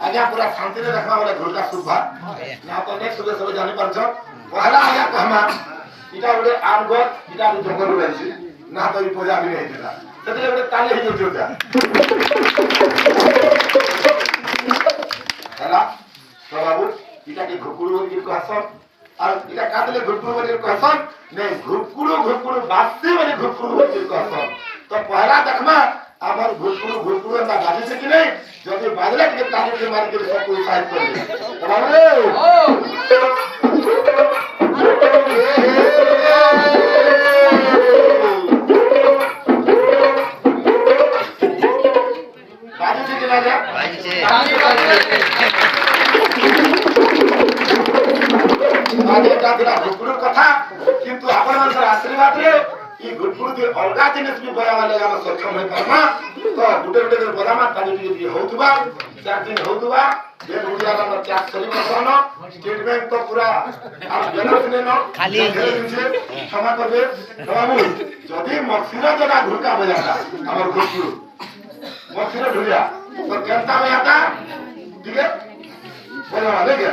आज्ञा पूरा शांति रे रखना वाला घोड़का सुभा ना तो नेक्स्ट सुबह सब जाने पर छ पहला आज्ञा कहमा इटा बोले आमगत इटा जंगल रहछि ना तो पूजा भी नहीं देला सेतले बोले ताले ही जोटा हला तो बाबू इटा के घुकुड़ू बोली कहसन और इटा कातले घुकुड़ू बोली कहसन नहीं घुकुड़ू बास्ते बोली घुकुड़ू बोली कहसन तो पहला देखमा आमर घुकुड़ू ना बाजी से कि नहीं जदि बाजला के ताली के मार के सब कोई साइड कर दे बाबू बाजी से किना जा बाजी से बाजी का दिला घुकुड़ू कथा किंतु आपण मनसर आशीर्वाद रे ई घुकुड़ू के अलगा जिनिस भी बयावा लेगा न सक्षम है परमा तो गुटे दिन बदामा ताली भी होतुबा 4 दिन होतुबा देन उडिया न त्याग करी मसन स्टेट बैंक तो पूरा आप जनस ने न खाली क्षमा करबे बाबू जदी मक्सिरा जगह घुरका बजाता हमर घुकुड़ू मक्सिरा ढुलिया तो केनता बजाता ठीक है बजावा देखे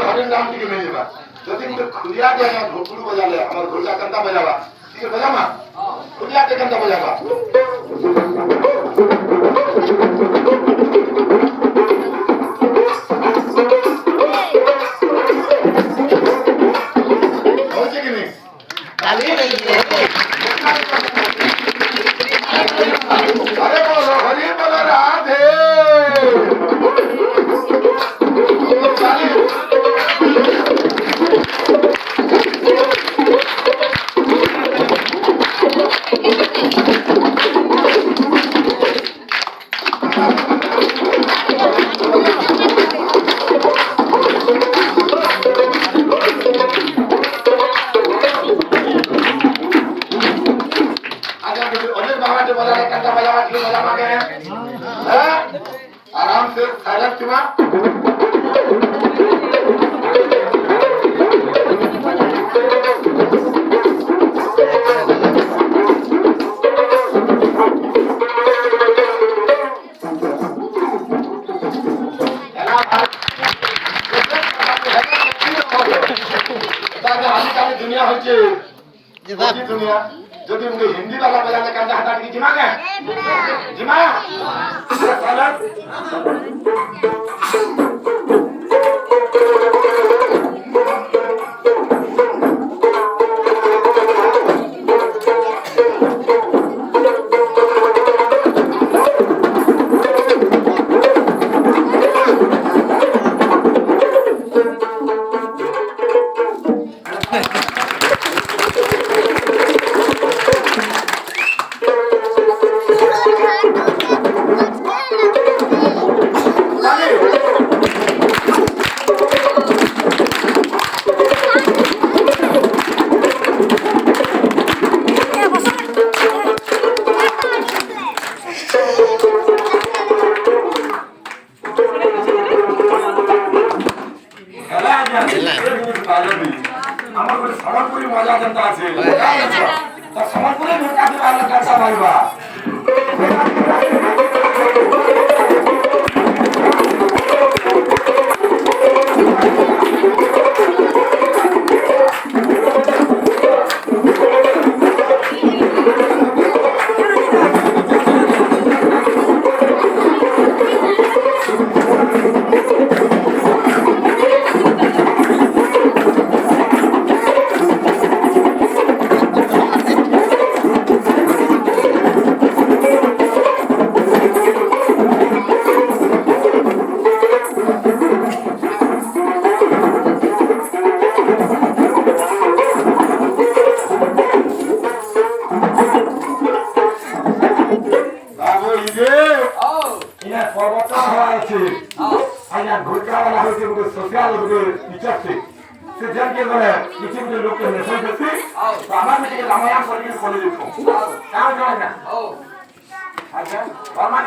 हरिन नाम टिके नहीं जेबा जदि मुझे खुलिया के ना घुकुड़ू बजा ले हमर घुरका कंता बजावा ठीक है बजामा खुलिया के कंता बजावा हो जे कि नहीं ताली नहीं अरे बोलो हरि बोलो राधे आराम से साइलेंट क्यों दुनिया हो दुनिया যদি উনি হিন্দি वाला बजाने का हटा के जिमा गए जिमा সম্বলপুরি মজা যেটা আছে তা সম্বলপুরে ঢোকা দিবা কাটা পাইবা ଆଜ୍ଞା ଘୋଟାବାଲା ହଉଛି ଗୋଟେ ସୋସିଆଲ ଗୋଟେ ଟିଚର ସେ ଯେମିତି ଗଲେ କିଛି ଗୋଟେ ଲୋକ ମେସେଜ ଦେସି ଆମେ ବି ଟିକେ ରାମାୟଣ କରିକି ପଢି ଦେଖୁ କାଣ ଜଣା ଆଜ୍ଞା ଟିକେ ରାମାୟଣ